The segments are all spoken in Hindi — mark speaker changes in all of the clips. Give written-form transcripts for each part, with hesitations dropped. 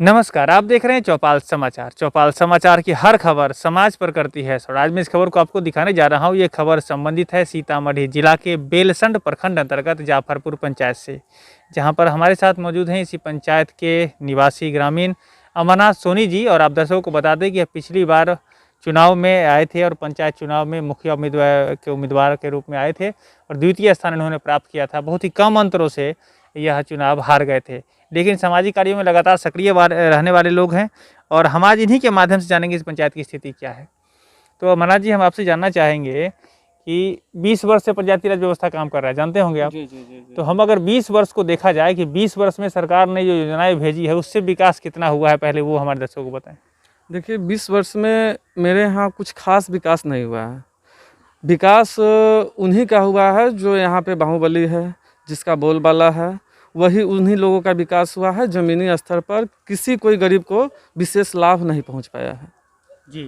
Speaker 1: नमस्कार, आप देख रहे हैं चौपाल समाचार। चौपाल समाचार की हर खबर समाज पर करती है असर। आज मैं इस खबर को आपको दिखाने जा रहा हूं। ये खबर संबंधित है सीतामढ़ी जिला के बेलसंड प्रखंड अंतर्गत जाफरपुर पंचायत से, जहां पर हमारे साथ मौजूद हैं इसी पंचायत के निवासी ग्रामीण अमरनाथ सोनी जी। और आप दर्शकों को बता दें कि पिछली बार चुनाव में आए थे और पंचायत चुनाव में मुखिया उम्मीदवार के रूप में आए थे और द्वितीय स्थान इन्होंने प्राप्त किया था। बहुत ही कम अंतरों से यह चुनाव हार गए थे, लेकिन सामाजिक कार्यों में लगातार सक्रिय रहने वाले लोग हैं और हम आज इन्हीं के माध्यम से जानेंगे इस पंचायत की स्थिति क्या है। तो अमरनाथ जी, हम आपसे जानना चाहेंगे कि 20 वर्ष से पंचायती राज व्यवस्था काम कर रहा है, जानते होंगे आप। जी। तो हम अगर 20 वर्ष को देखा जाए कि 20 वर्ष में सरकार ने जो योजनाएं भेजी है उससे विकास कितना हुआ है, पहले वो हमारे दर्शकों को बताएं।
Speaker 2: देखिए, 20 वर्ष में मेरे यहाँ कुछ खास विकास नहीं हुआ है। विकास उन्हीं का हुआ है जो यहाँ पे बाहुबली है, जिसका बोलबाला है, वही उन्हीं लोगों का विकास हुआ है। ज़मीनी स्तर पर किसी कोई गरीब को विशेष लाभ नहीं पहुँच पाया है।
Speaker 1: जी,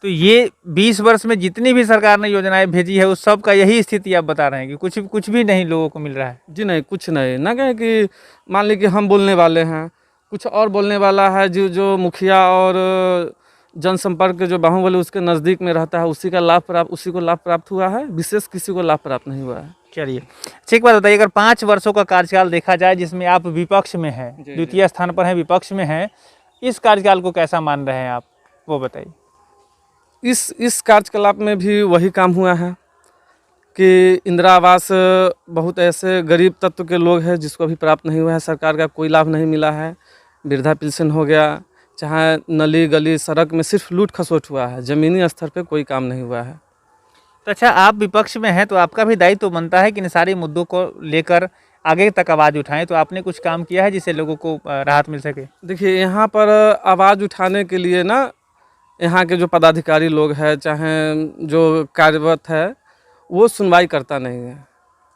Speaker 1: तो ये 20 वर्ष में जितनी भी सरकार ने योजनाएं भेजी है उस सब का यही स्थिति आप बता रहे हैं कि कुछ भी नहीं लोगों को मिल रहा है।
Speaker 2: जी नहीं, कुछ नहीं। ना कहें कि मान लीजिए कि हम बोलने वाले हैं, कुछ और बोलने वाला है, जो मुखिया और जनसंपर्क जो बाहुबली उसके नज़दीक में रहता है, उसी को लाभ प्राप्त हुआ है। विशेष किसी को लाभ प्राप्त नहीं हुआ है।
Speaker 1: चलिए, अच्छा एक बात बताइए, अगर 5 वर्षों का कार्यकाल देखा जाए जिसमें आप विपक्ष में हैं, द्वितीय स्थान पर हैं, विपक्ष में हैं, इस कार्यकाल को कैसा मान रहे हैं आप, वो बताइए।
Speaker 2: इस कार्यकलाप में भी वही काम हुआ है कि इंदिरा आवास बहुत ऐसे गरीब तत्व के लोग हैं जिसको अभी प्राप्त नहीं हुआ है। सरकार का कोई लाभ नहीं मिला है। वृद्धा पेंशन हो गया, चाहे नली गली सड़क में सिर्फ लूट खसोट हुआ है। ज़मीनी स्तर पे कोई काम नहीं हुआ है।
Speaker 1: तो अच्छा, आप विपक्ष में हैं तो आपका भी दायित्व तो बनता है कि इन सारे मुद्दों को लेकर आगे तक आवाज़ उठाएं। तो आपने कुछ काम किया है जिससे लोगों को राहत मिल सके?
Speaker 2: देखिए, यहाँ पर आवाज़ उठाने के लिए ना, यहाँ के जो पदाधिकारी लोग हैं, चाहे जो कार्यरत है, वो सुनवाई करता नहीं है।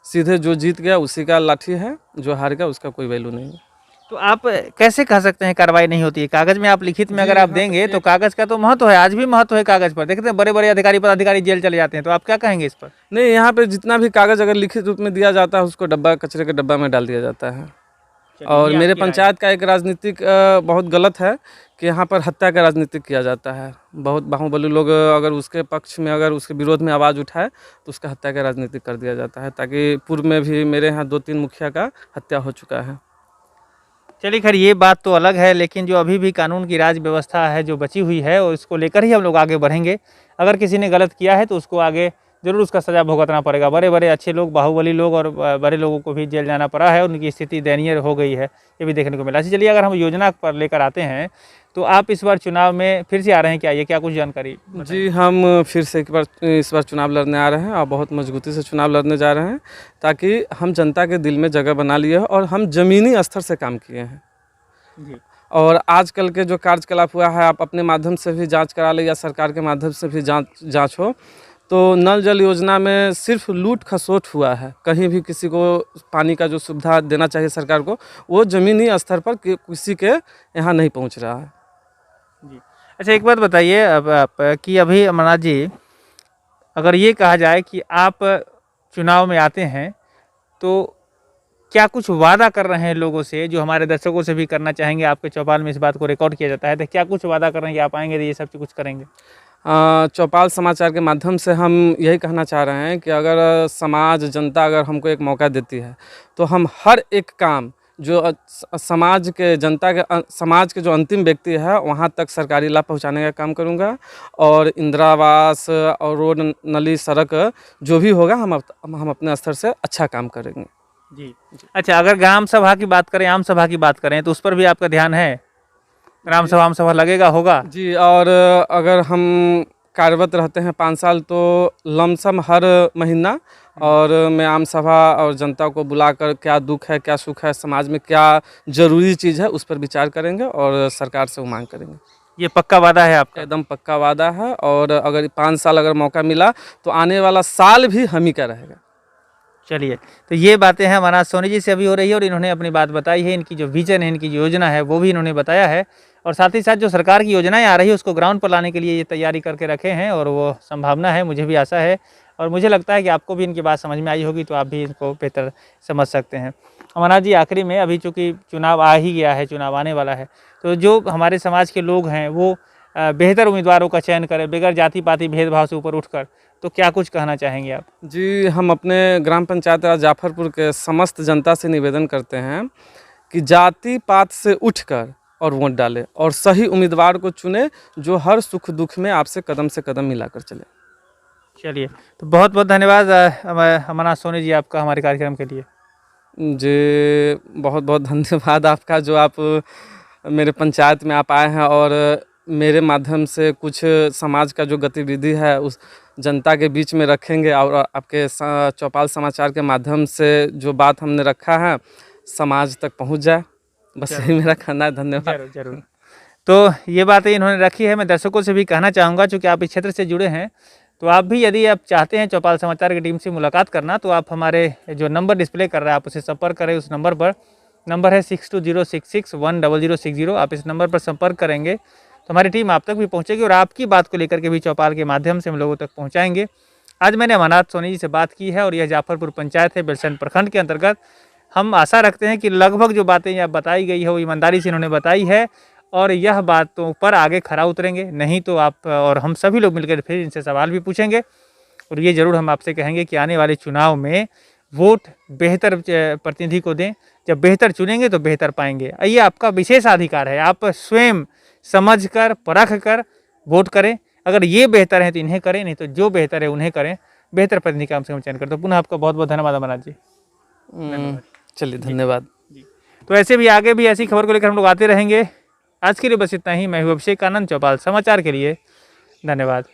Speaker 2: सीधे जो जीत गया उसी का लाठी है, जो हार गया उसका कोई वैल्यू नहीं है।
Speaker 1: तो आप कैसे कह सकते हैं कार्रवाई नहीं होती है? कागज में आप लिखित में अगर आप देंगे तो कागज का तो महत्व है, आज भी महत्व है कागज पर। देखते हैं बड़े बड़े अधिकारी पदाधिकारी जेल चले जाते हैं, तो आप क्या कहेंगे इस पर?
Speaker 2: नहीं, यहाँ पे जितना भी कागज अगर लिखित रूप में दिया जाता है उसको कचरे के डब्बा में डाल दिया जाता है। और मेरे पंचायत का एक राजनीतिक बहुत गलत है कि यहाँ पर हत्या का राजनीतिक किया जाता है। बहुत बाहुबली लोग अगर उसके पक्ष में, अगर उसके विरोध में आवाज़ उठाए तो उसका हत्या का राजनीतिक कर दिया जाता है। ताकि पूर्व में भी मेरे यहाँ 2-3 मुखिया का हत्या हो चुका है।
Speaker 1: चलिए, खैर ये बात तो अलग है, लेकिन जो अभी भी कानून की राज व्यवस्था है जो बची हुई है और इसको लेकर ही हम लोग आगे बढ़ेंगे। अगर किसी ने गलत किया है तो उसको आगे ज़रूर उसका सज़ा भुगतना पड़ेगा। बड़े बड़े अच्छे लोग, बाहुबली लोग और बड़े लोगों को भी जेल जाना पड़ा है, उनकी स्थिति दयनीय हो गई है, ये भी देखने को मिला। चलिए, अगर हम योजना पर लेकर आते हैं तो आप इस बार चुनाव में फिर से आ रहे हैं क्या? ये क्या कुछ जानकारी?
Speaker 2: जी, हम फिर से इस बार चुनाव लड़ने आ रहे हैं और बहुत मजबूती से चुनाव लड़ने जा रहे हैं, ताकि हम जनता के दिल में जगह बना लिए और हम ज़मीनी स्तर से काम किए हैं।
Speaker 1: जी।
Speaker 2: और आजकल के जो कार्यकलाप हुआ है, आप अपने माध्यम से भी जांच करा ले या सरकार के माध्यम से भी जांच हो, तो नल जल योजना में सिर्फ लूट खसोट हुआ है। कहीं भी किसी को पानी का जो सुविधा देना चाहिए सरकार को, वो ज़मीनी स्तर पर किसी के यहाँ नहीं पहुँच रहा है।
Speaker 1: जी, अच्छा एक बात बताइए अब आप कि अभी अमरनाथ जी, अगर ये कहा जाए कि आप चुनाव में आते हैं तो क्या कुछ वादा कर रहे हैं लोगों से, जो हमारे दर्शकों से भी करना चाहेंगे? आपके चौपाल में इस बात को रिकॉर्ड किया जाता है, तो क्या कुछ वादा कर रहे हैं कि आप आएंगे तो ये सब कुछ करेंगे?
Speaker 2: चौपाल समाचार के माध्यम से हम यही कहना चाह रहे हैं कि अगर समाज जनता अगर हमको एक मौका देती है तो हम हर एक काम जो समाज के जनता के समाज के जो अंतिम व्यक्ति है वहाँ तक सरकारी लाभ पहुँचाने का काम करूँगा। और इंदिरा आवास और रोड नली सड़क जो भी होगा हम अपने स्तर से अच्छा काम करेंगे।
Speaker 1: जी। अच्छा, अगर ग्राम सभा की बात करें, आम सभा की बात करें, तो उस पर भी आपका ध्यान है? ग्राम सभा आम सभा लगेगा, होगा?
Speaker 2: जी, और अगर हम कार्यरत रहते हैं 5 साल तो लमसम हर महीना और मैं आम सभा और जनता को बुलाकर क्या दुख है, क्या सुख है, समाज में क्या ज़रूरी चीज़ है, उस पर विचार करेंगे और सरकार से वो मांग करेंगे।
Speaker 1: ये पक्का वादा है आपका?
Speaker 2: एकदम पक्का वादा है। और अगर 5 साल अगर मौका मिला तो आने वाला साल भी हम ही का रहेगा।
Speaker 1: चलिए, तो ये बातें हैं अमरनाथ सोनी जी से अभी हो रही है और इन्होंने अपनी बात बताई है। इनकी जो विजन है, इनकी जो योजना है, वो भी इन्होंने बताया है और साथ ही साथ जो सरकार की योजनाएं आ रही है उसको ग्राउंड पर लाने के लिए ये तैयारी करके रखे हैं और वो संभावना है, मुझे भी आशा है और मुझे लगता है कि आपको भी इनकी बात समझ में आई होगी तो आप भी इनको बेहतर समझ सकते हैं। अमरनाथ जी, आखिरी में अभी चूंकि चुनाव आ ही गया है, चुनाव आने वाला है, तो जो हमारे समाज के लोग हैं वो बेहतर उम्मीदवारों का चयन करें बगैर जाति पाति भेदभाव से ऊपर उठकर, तो क्या कुछ कहना चाहेंगे आप?
Speaker 2: जी, हम अपने ग्राम पंचायत राज जाफरपुर के समस्त जनता से निवेदन करते हैं कि जाति पात से उठकर और वोट डालें और सही उम्मीदवार को चुने जो हर सुख दुख में आपसे कदम से कदम मिलाकर चले।
Speaker 1: चलिए, तो बहुत बहुत धन्यवाद अमरनाथ सोनी जी आपका हमारे कार्यक्रम के लिए।
Speaker 2: जी, बहुत बहुत धन्यवाद आपका, जो आप मेरे पंचायत में आप आए हैं और मेरे माध्यम से कुछ समाज का जो गतिविधि है उस जनता के बीच में रखेंगे और आपके चौपाल समाचार के माध्यम से जो बात हमने रखा है समाज तक पहुंच जाए, बस यही मेरा कहना है। धन्यवाद।
Speaker 1: जरूर जरूर। तो ये बातें इन्होंने रखी है। मैं दर्शकों से भी कहना चाहूँगा, चूँकि आप इस क्षेत्र से जुड़े हैं, तो आप भी यदि आप चाहते हैं चौपाल समाचार की टीम से मुलाकात करना, तो आप हमारे जो नंबर डिस्प्ले कर रहा है आप उसे संपर्क करें। उस नंबर पर, नंबर है 6206610060। आप इस नंबर पर संपर्क करेंगे तो हमारी टीम आप तक भी पहुंचेगी और आपकी बात को लेकर के भी चौपाल के माध्यम से हम लोगों तक पहुंचाएंगे। आज मैंने अमरनाथ सोनी जी से बात की है और यह जाफरपुर पंचायत है, बेलसंड प्रखंड के अंतर्गत। हम आशा रखते हैं कि लगभग जो बातें यहाँ बताई गई है वो ईमानदारी से इन्होंने बताई है और यह बातों पर आगे खरा उतरेंगे। नहीं तो आप और हम सभी लोग मिलकर फिर इनसे सवाल भी पूछेंगे और ये ज़रूर हम आपसे कहेंगे कि आने वाले चुनाव में वोट बेहतर प्रतिनिधि को दें। जब बेहतर चुनेंगे तो बेहतर पाएंगे। ये आपका विशेष अधिकार है, आप स्वयं समझ कर परख कर वोट करें। अगर ये बेहतर है तो इन्हें करें, नहीं तो जो बेहतर है उन्हें करें। बेहतर प्रतिनिधि का हम चयन करते हैं। पुनः आपका बहुत बहुत धन्यवाद अमरनाथ जी।
Speaker 2: चलिए, धन्यवाद।
Speaker 1: तो ऐसे भी आगे भी ऐसी खबर को लेकर हम लोग आते रहेंगे। आज के लिए बस इतना ही। मैं हूँ अभिषेक आनंद, चौपाल समाचार के लिए। धन्यवाद।